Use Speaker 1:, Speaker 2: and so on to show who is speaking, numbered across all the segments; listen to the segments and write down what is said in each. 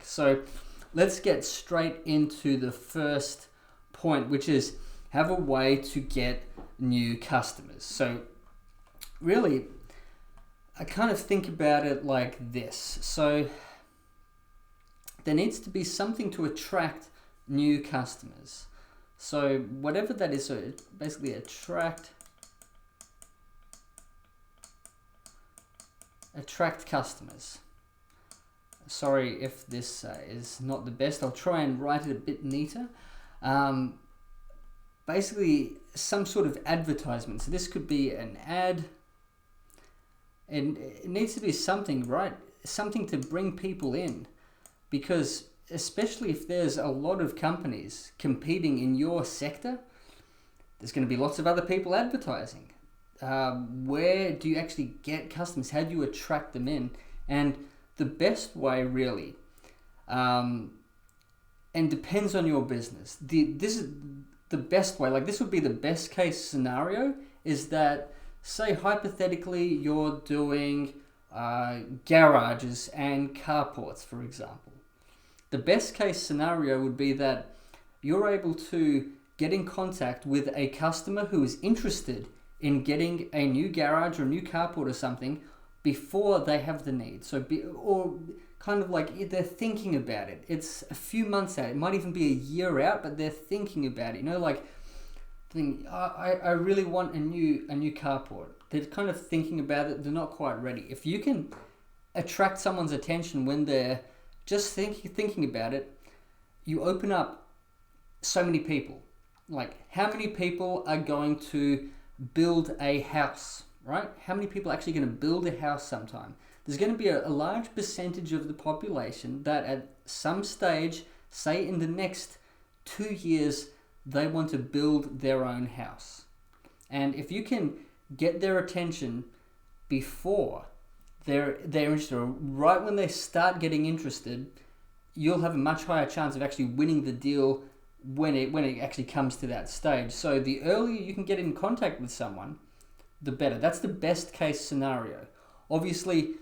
Speaker 1: So let's get straight into the first point, which is have a way to get new customers. So really, I kind of think about it like this. So there needs to be something to attract new customers. So whatever that is, so basically attract customers. Sorry if this is not the best. I'll try and write it a bit neater. Basically, some sort of advertisement. So this could be an ad. And it needs to be something, right? Something to bring people in. Because especially if there's a lot of companies competing in your sector, there's going to be lots of other people advertising. Where do you actually get customers? How do you attract them in? And the best way, really, and depends on your business. This is the best way. Like, this would be the best case scenario, is that, say, hypothetically, you're doing garages and carports, for example. The best case scenario would be that you're able to get in contact with a customer who is interested in getting a new garage or a new carport or something before they have the need. Or kind of like they're thinking about it. It's a few months out. It might even be a year out, but they're thinking about it. Like, I really want a new carport. They're kind of thinking about it. They're not quite ready. If you can attract someone's attention when they're just thinking about it, you open up so many people. Like, how many people are going to build a house, right? How many people are actually going to build a house sometime? There's going to be a large percentage of the population that at some stage, say in the next 2 years, they want to build their own house. And if you can get their attention before they're interested, or right when they start getting interested, you'll have a much higher chance of actually winning the deal when it actually comes to that stage. So the earlier you can get in contact with someone, the better. That's the best case scenario. Obviously,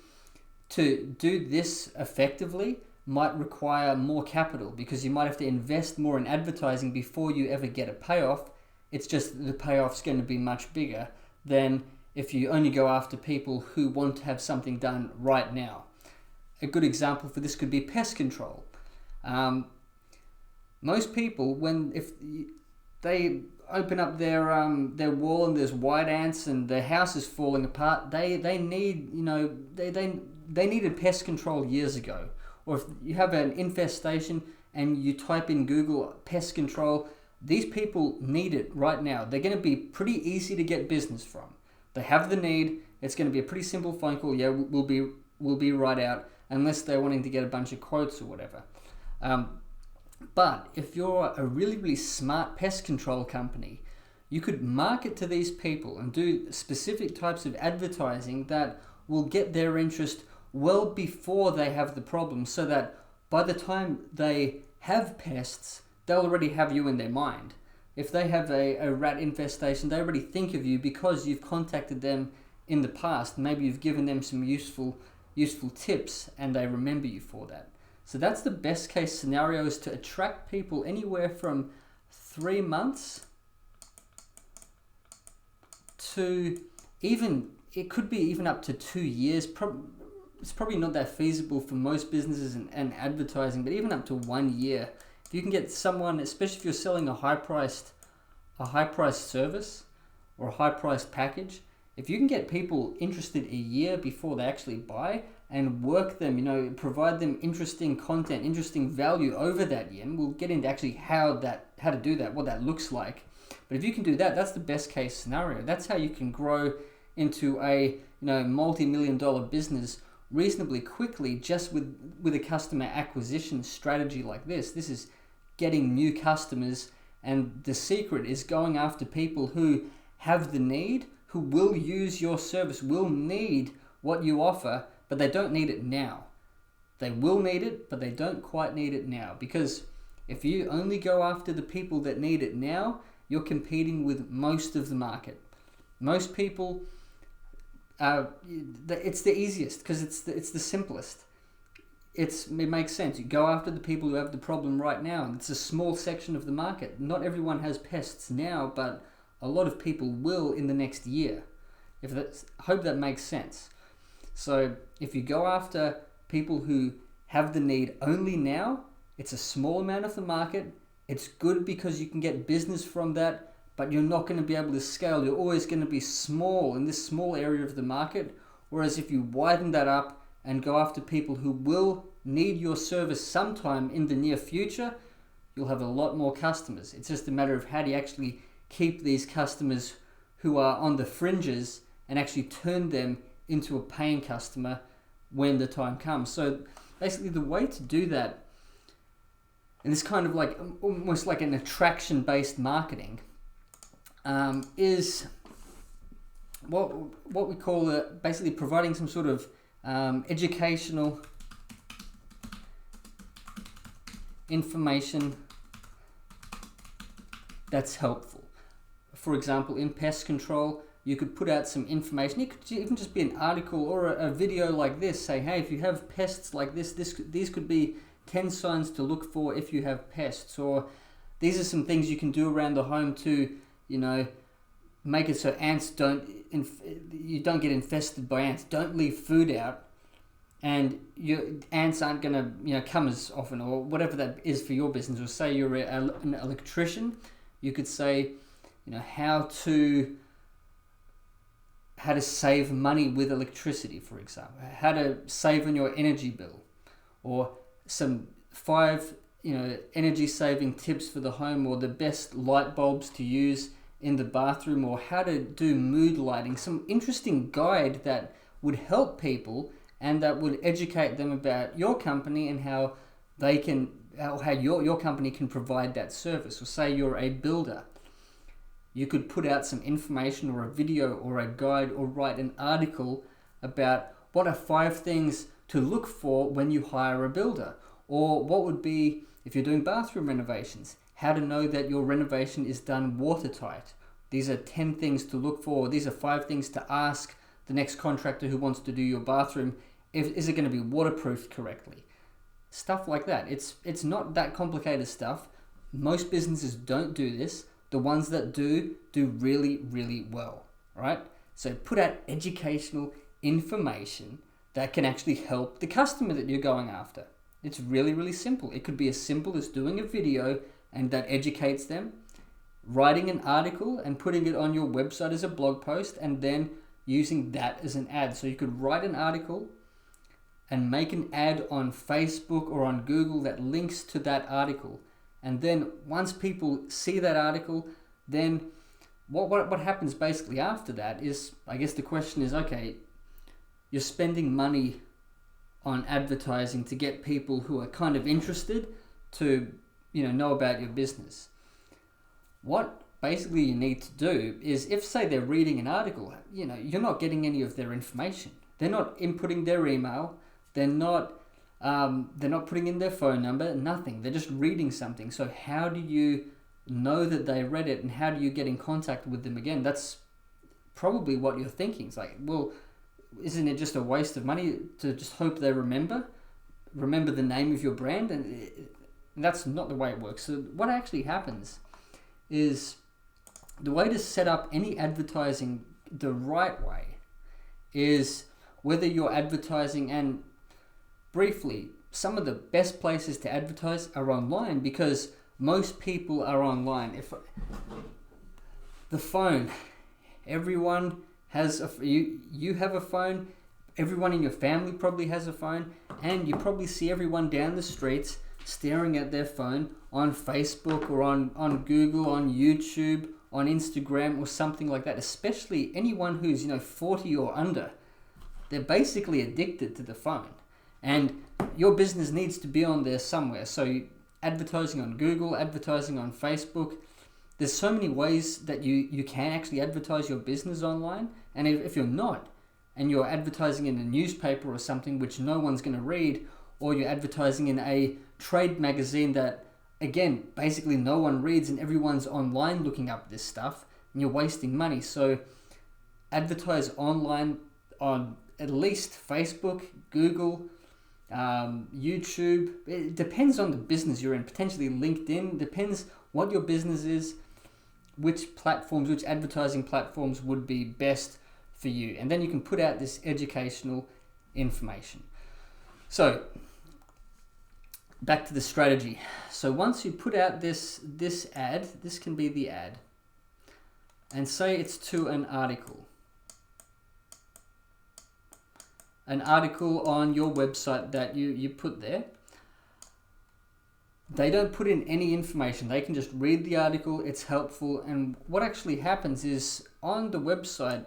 Speaker 1: to do this effectively might require more capital, because you might have to invest more in advertising before you ever get a payoff. It's just the payoff's going to be much bigger than if you only go after people who want to have something done right now. A good example for this could be pest control. Most people, if they open up their wall and there's white ants and their house is falling apart, they needed pest control years ago. Or if you have an infestation and you type in Google pest control, these people need it right now. They're going to be pretty easy to get business from. They have the need. It's going to be a pretty simple phone call. Yeah, we'll be right out, unless they're wanting to get a bunch of quotes or whatever. But if you're a really, really smart pest control company, you could market to these people and do specific types of advertising that will get their interest well before they have the problem, so that by the time they have pests, they'll already have you in their mind. If they have a rat infestation, they already think of you because you've contacted them in the past. Maybe you've given them some useful tips and they remember you for that. So that's the best case scenario, is to attract people anywhere from 3 months to it could be even up to 2 years. It's probably not that feasible for most businesses and advertising, but even up to 1 year. If you can get someone, especially if you're selling a high-priced service or a high-priced package, if you can get people interested a year before they actually buy and work them, provide them interesting content, interesting value over that year, and we'll get into actually how to do that, what that looks like. But if you can do that, that's the best case scenario. That's how you can grow into a multi-million-dollar business reasonably quickly, just with a customer acquisition strategy like this. This is getting new customers, and the secret is going after people who have the need, who will use your service, will need what you offer, but they don't need it now. They will need it, but they don't quite need it now. Because if you only go after the people that need it now, you're competing with most of the market. Most people, it's the easiest because it's the simplest. it makes sense. You go after the people who have the problem right now, and it's a small section of the market. Not everyone has pests now, but a lot of people will in the next year. I hope that makes sense. So if you go after people who have the need only now, it's a small amount of the market. It's good because you can get business from that, but you're not going to be able to scale. You're always going to be small in this small area of the market. Whereas if you widen that up and go after people who will need your service sometime in the near future, you'll have a lot more customers. It's just a matter of how do you actually keep these customers who are on the fringes and actually turn them into a paying customer when the time comes. So basically the way to do that, and it's kind of like almost like an attraction-based marketing, is what we call basically providing some sort of educational information that's helpful. For example, in pest control, you could put out some information. It could even just be an article or a video like this. Say, hey, if you have pests like this, these could be 10 signs to look for if you have pests. Or these are some things you can do around the home to, make it so ants you don't get infested by ants. Don't leave food out, and your ants aren't gonna come as often, or whatever that is for your business. Or say you're an electrician, you could say, how to save money with electricity, for example, how to save on your energy bill, or some 5 energy saving tips for the home, or the best light bulbs to use in the bathroom, or how to do mood lighting. Some interesting guide that would help people and that would educate them about your company and how your company can provide that service. Or say you're a builder, you could put out some information or a video or a guide, or write an article about what are 5 things to look for when you hire a builder. Or what would be, if you're doing bathroom renovations, how to know that your renovation is done watertight. These are 10 things to look for. These are 5 things to ask the next contractor who wants to do your bathroom. Is it going to be waterproofed correctly? Stuff like that. It's not that complicated stuff. Most businesses don't do this. The ones that do really, really well, right? So put out educational information that can actually help the customer that you're going after. It's really, really simple. It could be as simple as doing a video and that educates them, writing an article and putting it on your website as a blog post, and then using that as an ad. So you could write an article and make an ad on Facebook or on Google that links to that article. And then once people see that article, then what happens basically after that is, I guess the question is, okay, you're spending money on advertising to get people who are kind of interested to know about your business. What basically you need to do is, if say they're reading an article, you're not getting any of their information. They're not inputting their email. They're not putting in their phone number, nothing. They're just reading something. So how do you know that they read it, and how do you get in contact with them again? That's probably what you're thinking. It's like, well, isn't it just a waste of money to just hope they remember the name of your brand? And that's not the way it works. So what actually happens is, the way to set up any advertising the right way is, whether you're advertising, and briefly, some of the best places to advertise are online, because most people are online. If the phone, everyone has you have a phone, everyone in your family probably has a phone, and you probably see everyone down the streets staring at their phone on Facebook or on Google, on YouTube, on Instagram or something like that. Especially anyone who's 40 or under, they're basically addicted to the phone, and your business needs to be on there somewhere. So advertising on Google, advertising on Facebook, there's so many ways that you can actually advertise your business online. And if you're not, and you're advertising in a newspaper or something which no one's going to read, or you're advertising in a trade magazine that, again, basically no one reads, and everyone's online looking up this stuff, and you're wasting money. So advertise online on at least Facebook, Google, YouTube. It depends on the business you're in. Potentially LinkedIn. Depends what your business is, which platforms, which advertising platforms would be best for you. And then you can put out this educational information. So back to the strategy. So once you put out this ad, this can be the ad, and say it's to an article on your website that you put there. They don't put in any information. They can just read the article. It's helpful. And what actually happens is on the website,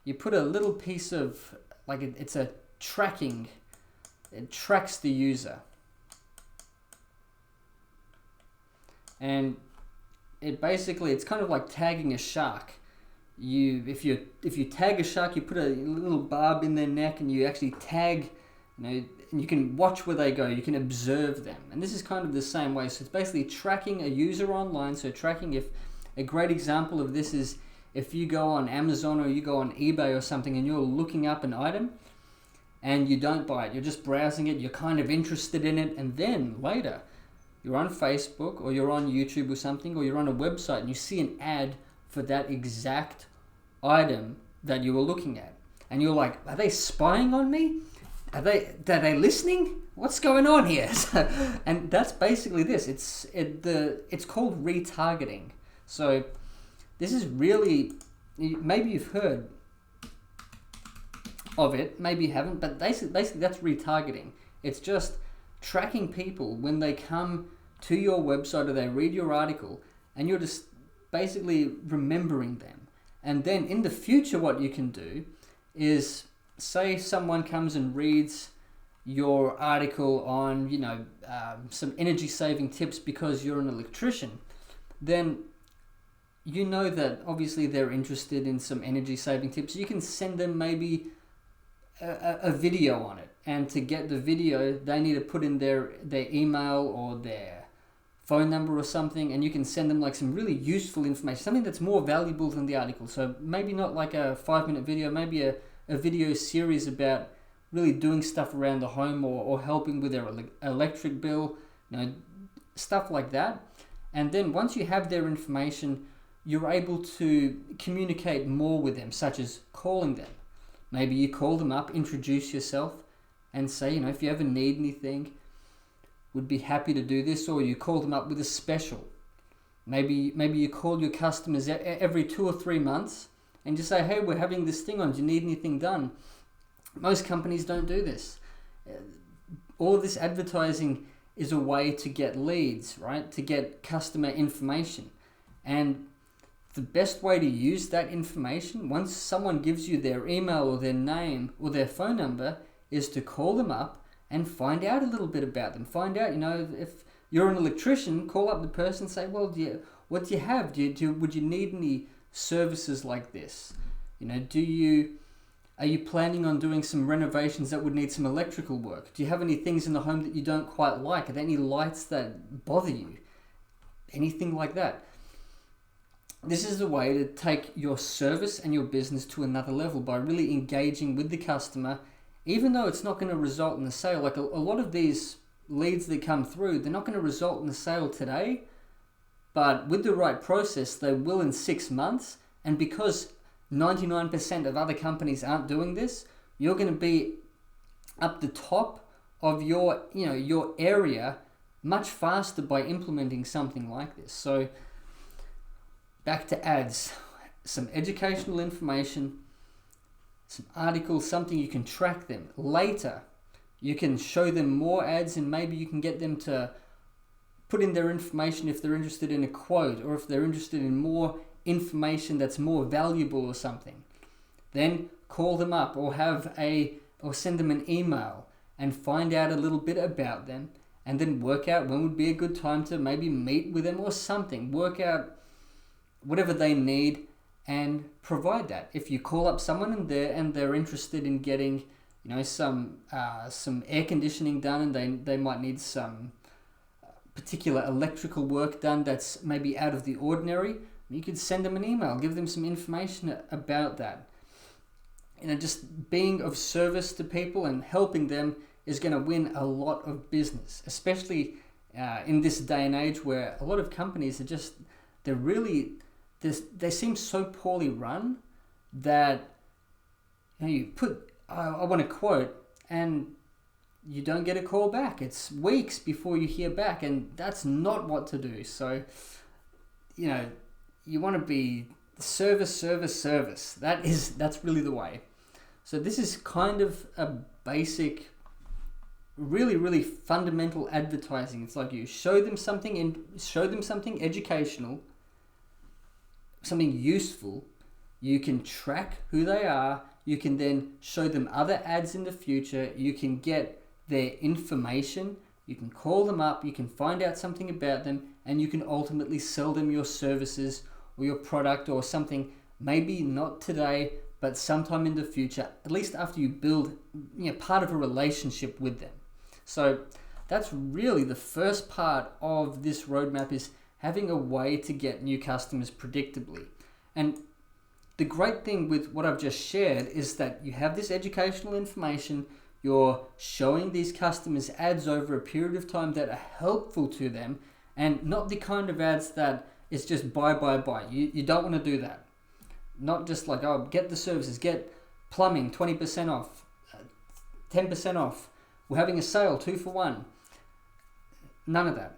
Speaker 1: you put a little piece of, like it's a tracking. It tracks the user. And it's kind of like tagging a shark. If you tag a shark, you put a little barb in their neck and you actually tag, and you can watch where they go, you can observe them. And this is kind of the same way. So it's basically tracking a user online. So tracking, if a great example of this is if you go on Amazon or you go on eBay or something and you're looking up an item and you don't buy it, you're just browsing it, you're kind of interested in it, and then later you're on Facebook or you're on YouTube or something, or you're on a website and you see an ad for that exact item that you were looking at. And you're like, are they spying on me? Are they listening? What's going on here? And that's basically this. It's called retargeting. So this is really, maybe you've heard of it, maybe you haven't, but basically that's retargeting. It's just tracking people when they come to your website or they read your article, and you're just basically remembering them. And then in the future, what you can do is, say someone comes and reads your article on, some energy saving tips because you're an electrician, then you know that obviously they're interested in some energy saving tips. You can send them maybe a video on it, and to get the video they need to put in their email or their phone number or something, and you can send them like some really useful information, something that's more valuable than the article. So maybe not like a 5-minute video, maybe a video series about really doing stuff around the home or helping with their electric bill, stuff like that. And then once you have their information, you're able to communicate more with them, such as calling them. Maybe you call them up, introduce yourself, and say, if you ever need anything, would be happy to do this. Or you call them up with a special. Maybe you call your customers every 2 or 3 months and just say, hey, we're having this thing on, do you need anything done? Most companies don't do this. All this advertising is a way to get leads, right? To get customer information. And the best way to use that information, once someone gives you their email or their name or their phone number, is to call them up and find out a little bit about them. Find out, if you're an electrician, call up the person and say, well, what do you have? Would you need any services like this? Are you planning on doing some renovations that would need some electrical work? Do you have any things in the home that you don't quite like? Are there any lights that bother you? Anything like that. This is a way to take your service and your business to another level by really engaging with the customer, even though it's not going to result in a sale. Like a lot of these leads that come through, they're not going to result in a sale today, but with the right process, they will in 6 months. And because 99% of other companies aren't doing this, you're going to be up the top of your area much faster by implementing something like this. So back to ads, some educational information, some articles, something you can track them. Later, you can show them more ads, and maybe you can get them to put in their information if they're interested in a quote, or if they're interested in more information that's more valuable or something. Then call them up or send them an email and find out a little bit about them, and then work out when would be a good time to maybe meet with them or something. Work out whatever they need and provide that. If you call up someone and they're interested in getting some air conditioning done, and they might need some particular electrical work done that's maybe out of the ordinary, you could send them an email, give them some information about that. Just being of service to people and helping them is going to win a lot of business, especially in this day and age where a lot of companies they seem so poorly run that you put, I want to quote, and you don't get a call back. It's weeks before you hear back, and that's not what to do. So, you want to be service. That's really the way. So this is kind of a basic, really, really fundamental advertising. It's like you show them something educational, something useful. You can track who they are. You can then show them other ads in the future. You can get their information. You can call them up. You can find out something about them, and you can ultimately sell them your services or your product or something. Maybe not today, but sometime in the future, at least after you build part of a relationship with them. So that's really the first part of this roadmap, is having a way to get new customers predictably. And the great thing with what I've just shared is that you have this educational information, you're showing these customers ads over a period of time that are helpful to them, and not the kind of ads that is just buy. You don't want to do that. Not just like, oh, get the services, get plumbing 20% off, 10% off. We're having a sale 2 for 1. None of that.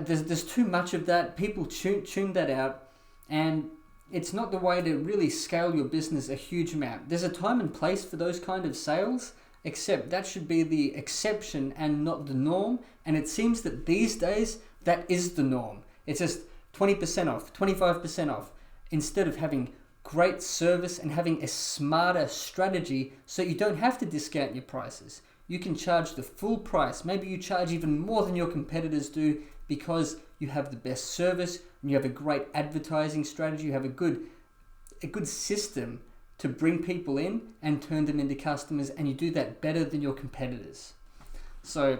Speaker 1: There's too much of that. People tune that out, and it's not the way to really scale your business a huge amount. There's a time and place for those kind of sales, except that should be the exception and not the norm. And it seems that these days that is the norm. It's just 20% off, 25% off, instead of having great service and having a smarter strategy so you don't have to discount your prices. You can charge the full price. Maybe you charge even more than your competitors do because you have the best service and you have a great advertising strategy. You have a good system to bring people in and turn them into customers, and you do that better than your competitors. So